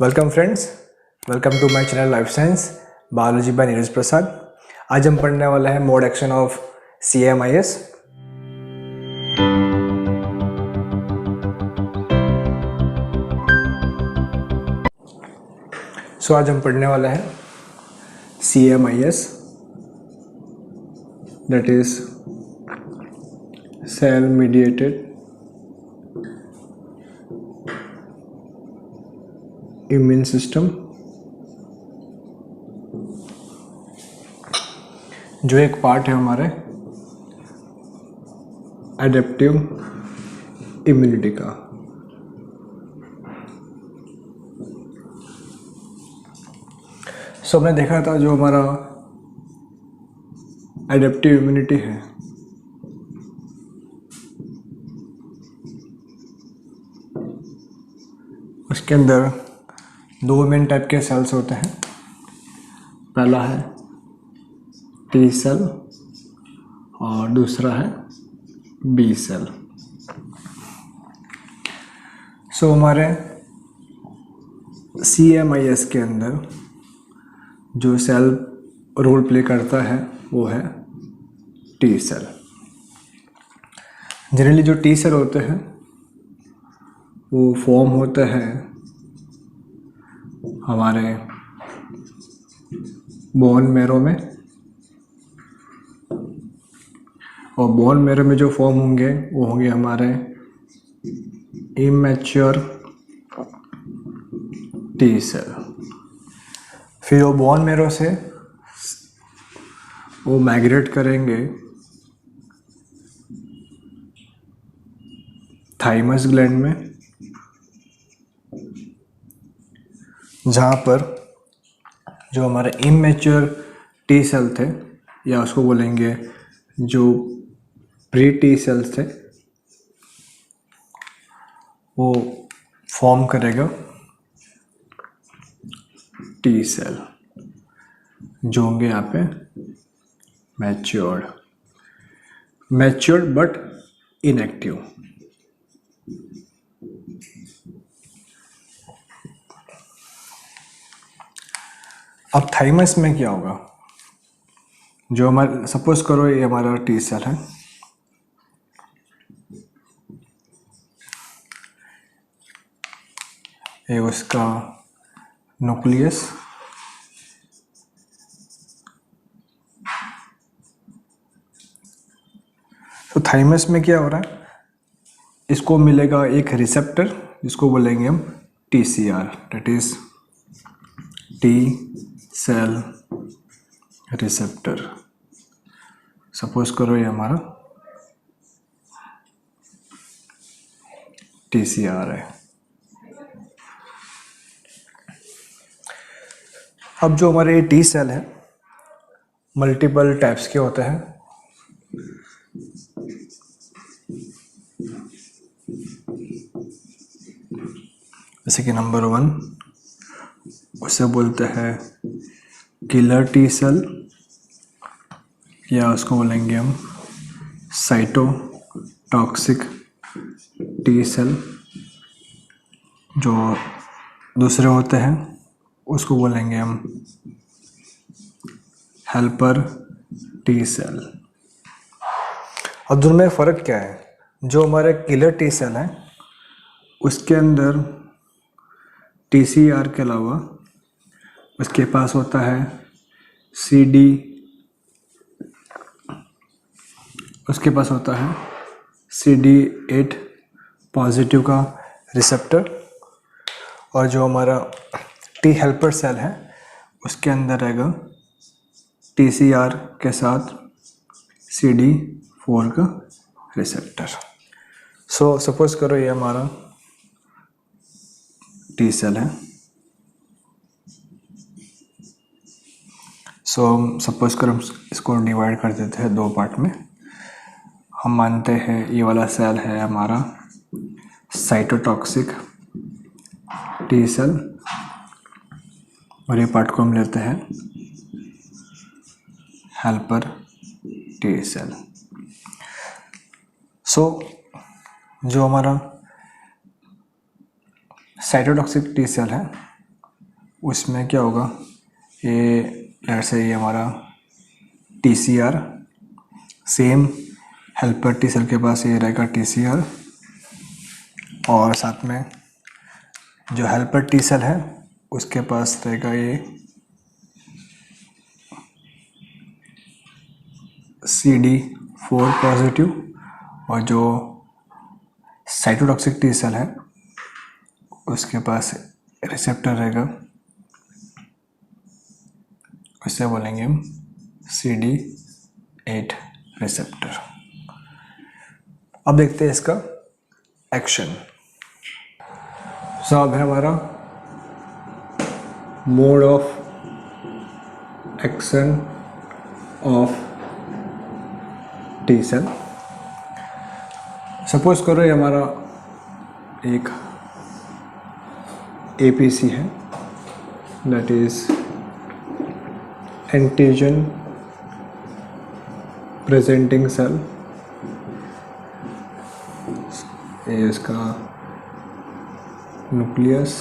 Welcome friends, welcome to my channel life science biology by Neeraj Prasad. आज हम पढ़ने वाला है मोड एक्शन ऑफ CMIS। आज हम पढ़ने वाला है CMIS, that is cell mediated immune system, जो एक पार्ट है हमारे एडेप्टिव इम्यूनिटी का। हमने देखा था जो हमारा एडेप्टिव इम्यूनिटी है उसके अंदर दो मेन टाइप के सेल्स होते हैं। पहला है T सेल और दूसरा है B सेल। हमारे CMIS के अंदर जो सेल रोल प्ले करता है वो है T सेल। जनरली जो T सेल होते हैं वो फॉर्म होते हैं हमारे बोन मैरो में, और बोन मैरो में जो फॉर्म होंगे वो होंगे हमारे इमैच्योर T सेल। फिर वो बोन मैरो से वो माइग्रेट करेंगे थाइमस ग्लैंड में, जहाँ पर जो हमारे इमैच्योर T सेल थे, या उसको बोलेंगे जो प्री T सेल्स थे, वो फॉर्म करेगा T सेल, जो होंगे यहाँ पे मैच्योर्ड बट इनएक्टिव। अब थाइमस में क्या होगा? जो हमारा सपोज करो ये हमारा T सेल है, ये उसका न्यूक्लियस, तो थाइमस में क्या हो रहा है, इसको मिलेगा एक रिसेप्टर जिसको बोलेंगे हम TCR, that is T cell receptor. Suppose करो ये हमारा TCR है। अब जो हमारे T सेल है मल्टीपल टाइप्स के होते हैं। जैसे कि नंबर 1 उसे बोलते हैं किलर T सेल, या उसको बोलेंगे हम साइटोटॉक्सिक T सेल। जो दूसरे होते हैं उसको बोलेंगे हम हेल्पर T सेल। अब दोनों में फ़र्क क्या है? जो हमारे किलर T सेल है उसके अंदर TCR के अलावा उसके पास होता है उसके पास होता है CD8 पॉजिटिव का रिसेप्टर, और जो हमारा T हेल्पर सेल है उसके अंदर रहेगा TCR के साथ CD4 का रिसेप्टर। सपोज करो ये हमारा T सेल है। सपोज कर हम इसको डिवाइड कर देते हैं दो पार्ट में। हम मानते हैं ये वाला सेल है हमारा साइटोटॉक्सिक T सेल, और ये पार्ट को हम लेते हैं हेल्पर T सेल। जो हमारा साइटोटॉक्सिक T सेल है उसमें क्या होगा, ये लेट्स से ये हमारा TCR, same helper T cell के पास ये रहेगा TCR, और साथ में जो हेल्पर टी सेल है उसके पास रहेगा ये CD4 पॉजिटिव, और जो साइटोटॉक्सिक टी सेल है उसके पास रिसेप्टर रहेगा, उससे बोलेंगे हम CD8 रिसेप्टर। अब देखते हैं इसका एक्शन। अब है हमारा mode of action of T cell. Suppose करो ये हमारा एक APC है, that is antigen presenting cell. ये इसका न्यूक्लियस,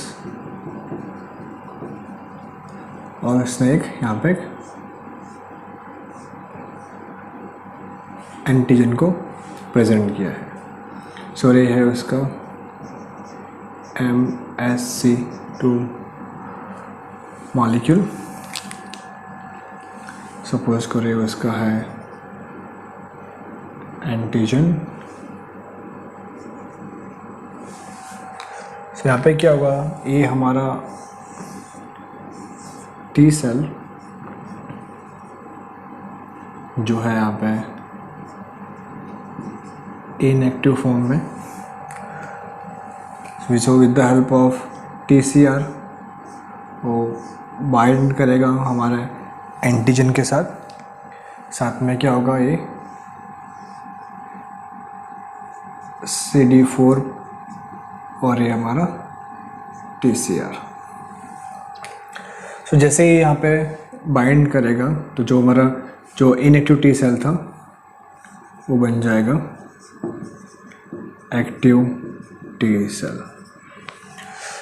और इसने एक यहाँ पे एंटीजन को प्रेजेंट किया है। सो ये है उसका MSC2 मॉलिक्यूल। सपोज करें उसका है एंटीजन। तो यहाँ पे क्या होगा, ये हमारा टी सेल जो है यहाँ पे इनएक्टिव फॉर्म में, so with the help of TCR वो बाइंड करेगा हमारे एंटीजन के साथ में क्या होगा, ये CD4 और ये हमारा TCR। सो जैसे ही यहाँ पे बाइंड करेगा तो जो हमारा जो इनएक्टिव टी सेल था वो बन जाएगा एक्टिव टी सेल।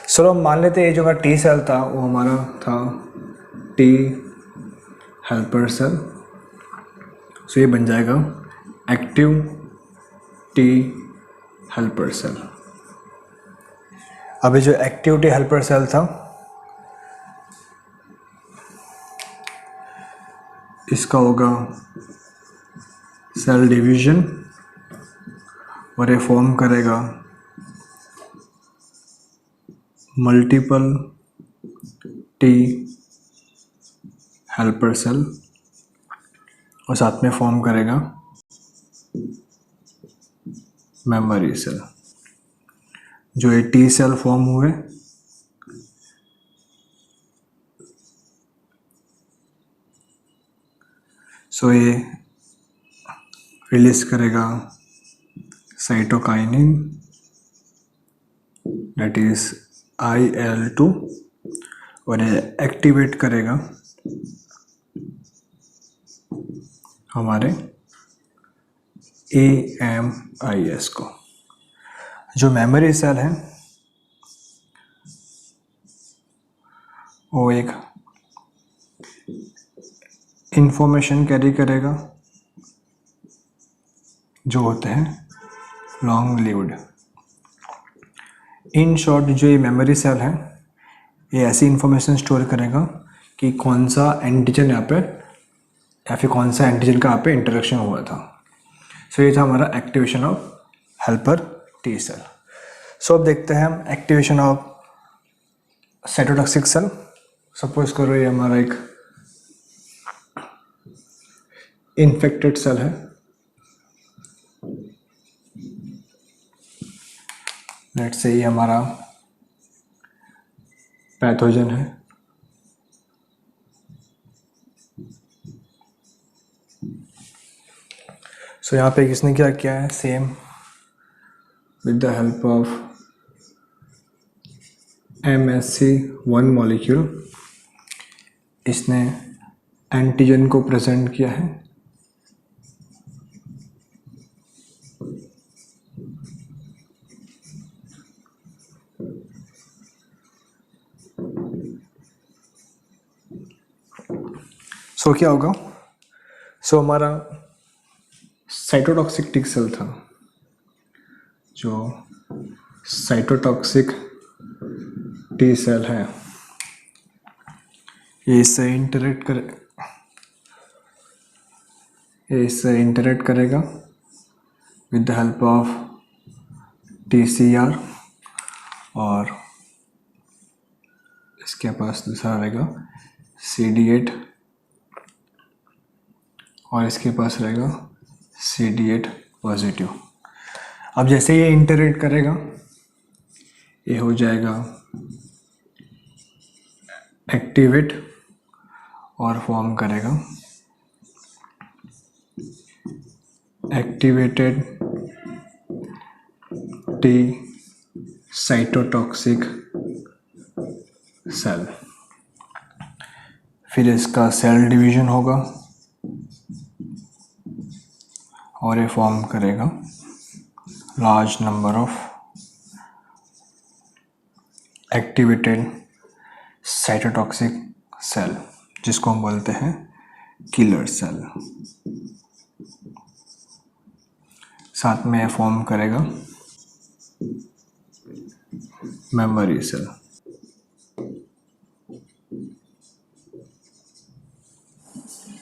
सो मान लेते हैं ये जो हमारा टी सेल था वो हमारा था T हेल्पर सेल। सो ये बन जाएगा एक्टिव T हेल्पर सेल। अभी जो एक्टिव T हेल्पर सेल था इसका होगा सेल डिवीजन, और ये फॉर्म करेगा मल्टीपल T हेल्पर सेल, और साथ में फॉर्म करेगा मेमोरी सेल। जो ये T सेल फॉर्म हुए सो ये रिलीज करेगा साइटोकाइनिन, दैट इज IL-2, और ये एक्टिवेट करेगा हमारे AMIS को। जो मेमोरी सेल है वो एक इंफॉर्मेशन कैरी करेगा जो होते हैं लॉन्ग लिव्ड। इन शॉर्ट जो ये मेमोरी सेल है ये ऐसी इंफॉर्मेशन स्टोर करेगा कि कौन सा एंटीजन यहाँ पे या फिर कौन सा एंटीजन का यहाँ पे इंटरेक्शन हुआ था। सो ये था हमारा activation of helper T cell. So अब देखते हैं हम activation of cytotoxic cell. Suppose करो ये हमारा एक इन्फेक्टेड सेल है, लेट्स से ये हमारा पैथोजन है। सो यहाँ पे किसने क्या किया है, same with the help of MSC1 molecule इसने एंटीजन को प्रेजेंट किया है। सो क्या होगा, सो हमारा साइटोटॉक्सिक टी सेल था, जो साइटोटॉक्सिक टी सेल है, ये इससे इंटरेक्ट करेगा with the help of TCR, और इसके पास दूसरा रहेगा CD8, और इसके पास रहेगा CD8 पॉजिटिव। अब जैसे ये इंटरेक्ट करेगा, ये हो जाएगा एक्टिवेट और फॉर्म करेगा एक्टिवेटेड टी साइटोटॉक्सिक सेल। फिर इसका सेल डिवीजन होगा और ये फॉर्म करेगा large number of activated cytotoxic cell, जिसको हम बोलते हैं किलर सेल। साथ में फॉर्म करेगा मेमोरी सेल।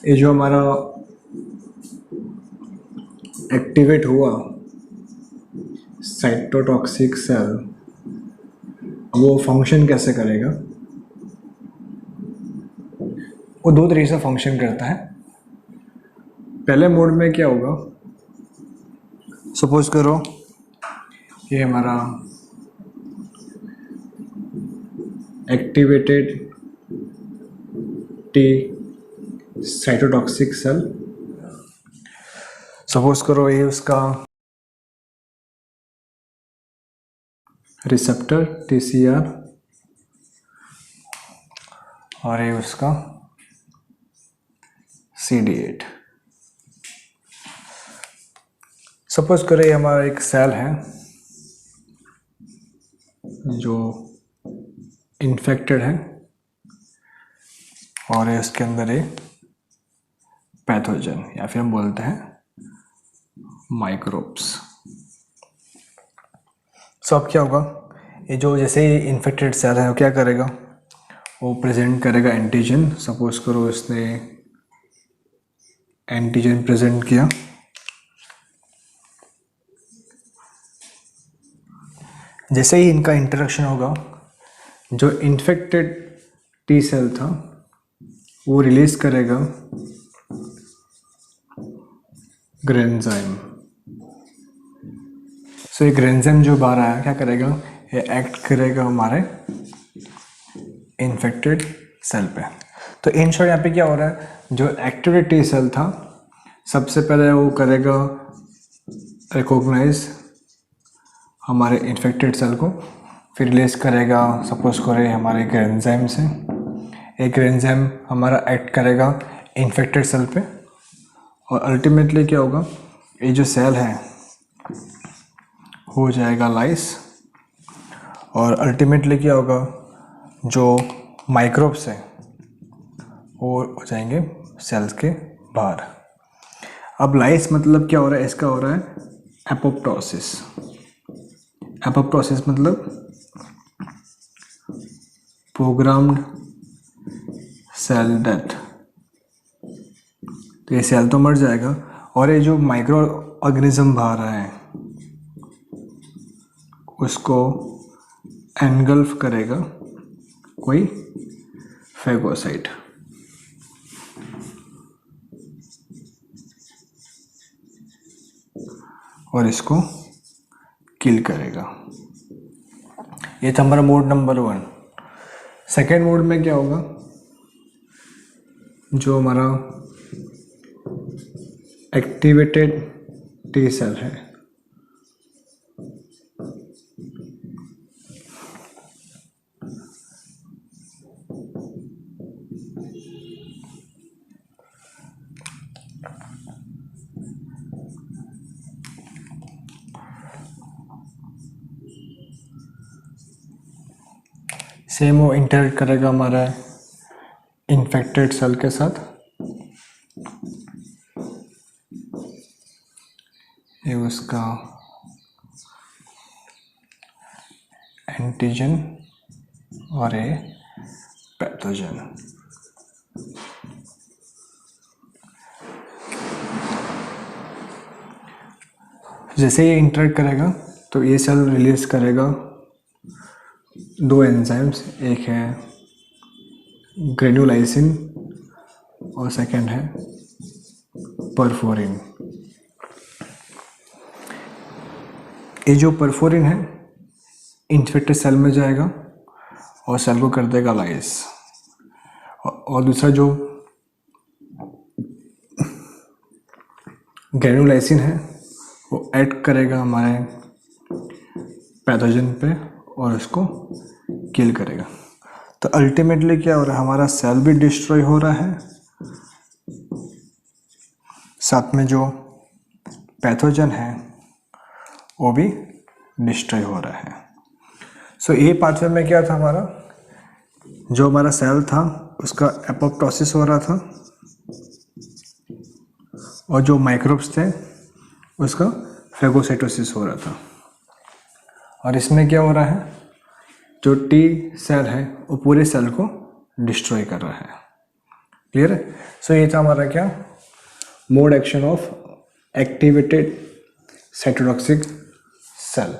ये जो हमारा एक्टिवेट हुआ साइटोटॉक्सिक सेल, वो फंक्शन कैसे करेगा, वो दो तरीके से फंक्शन करता है। पहले मोड में क्या होगा, सपोज करो ये हमारा activated T cytotoxic cell, suppose करो ये उसका रिसेप्टर TCR और ये उसका CD8। सपोज करें ये हमारा एक सेल है जो इन्फेक्टेड है और है इसके अंदर ये पैथोजन, या फिर हम बोलते हैं माइक्रोब्स। सो अब क्या होगा, ये जो जैसे ही इन्फेक्टेड सेल है वो क्या करेगा, वो प्रेजेंट करेगा एंटीजन। सपोज करो इसने एंटीजन प्रेजेंट किया, जैसे ही इनका इंटरेक्शन होगा, जो इन्फेक्टेड टी सेल था वो रिलीज करेगा ग्रेन्जाइम। सो ये ग्रेन्जाइम जो बाहर आया क्या करेगा, ये एक्ट करेगा हमारे इन्फेक्टेड सेल पे। तो इन शॉर्ट यहाँ पे क्या हो रहा है, जो एक्टिवेटेड टी सेल था सबसे पहले वो करेगा रिकॉग्नाइज हमारे इन्फेक्टेड सेल को, फिर रिलीज करेगा सपोज करें हमारे ग्रेन्जाइम से। एक ग्रेन्जाइम हमारा एक्ट करेगा इन्फेक्टेड सेल पे, और अल्टीमेटली क्या होगा, ये जो सेल है हो जाएगा लाइस, और अल्टीमेटली क्या होगा, जो माइक्रोब्स हैं वो हो जाएंगे सेल्स के बाहर। अब लाइस मतलब क्या हो रहा है, इसका हो रहा है एपोप्टोसिस। एपोप्टोसिस मतलब प्रोग्राम्ड सेल डेथ। तो ये सेल तो मर जाएगा, और ये जो माइक्रो ऑर्गेनिज्म बाहर रहा है उसको एनगल्फ करेगा कोई फेगोसाइट। और इसको किल करेगा। ये था हमारा मोड नंबर 1। सेकेंड मोड में क्या होगा, जो हमारा एक्टिवेटेड टी सेल है सेम वो इंटरेक्ट करेगा हमारा इन्फेक्टेड सेल के साथ, ये उसका एंटीजन और ये पैथोजन। जैसे ये इंटरेक्ट करेगा तो ये सेल रिलीज करेगा दो एंजाइम्स, एक है ग्रेनुलाइसिन और सेकंड है परफोरिन। ये जो परफोरिन है इन्फेक्टेड सेल में जाएगा और सेल को कर देगा लाइस, और दूसरा जो ग्रेनुलाइसिन है वो ऐड करेगा हमारे पैथोजन पे और उसको किल करेगा। तो अल्टीमेटली क्या हो रहा है, हमारा सेल भी डिस्ट्रॉय हो रहा है, साथ में जो पैथोजन है वो भी डिस्ट्रॉय हो रहा है। सो ये पाथवे में क्या था, हमारा जो हमारा सेल था उसका एपोप्टोसिस हो रहा था और जो माइक्रोब्स थे उसका फेगोसाइटोसिस हो रहा था। और इसमें क्या हो रहा है, जो टी सेल है वो पूरे सेल को डिस्ट्रॉय कर रहा है। क्लियर है? सो ये था हमारा क्या, mode action of activated cytotoxic cell.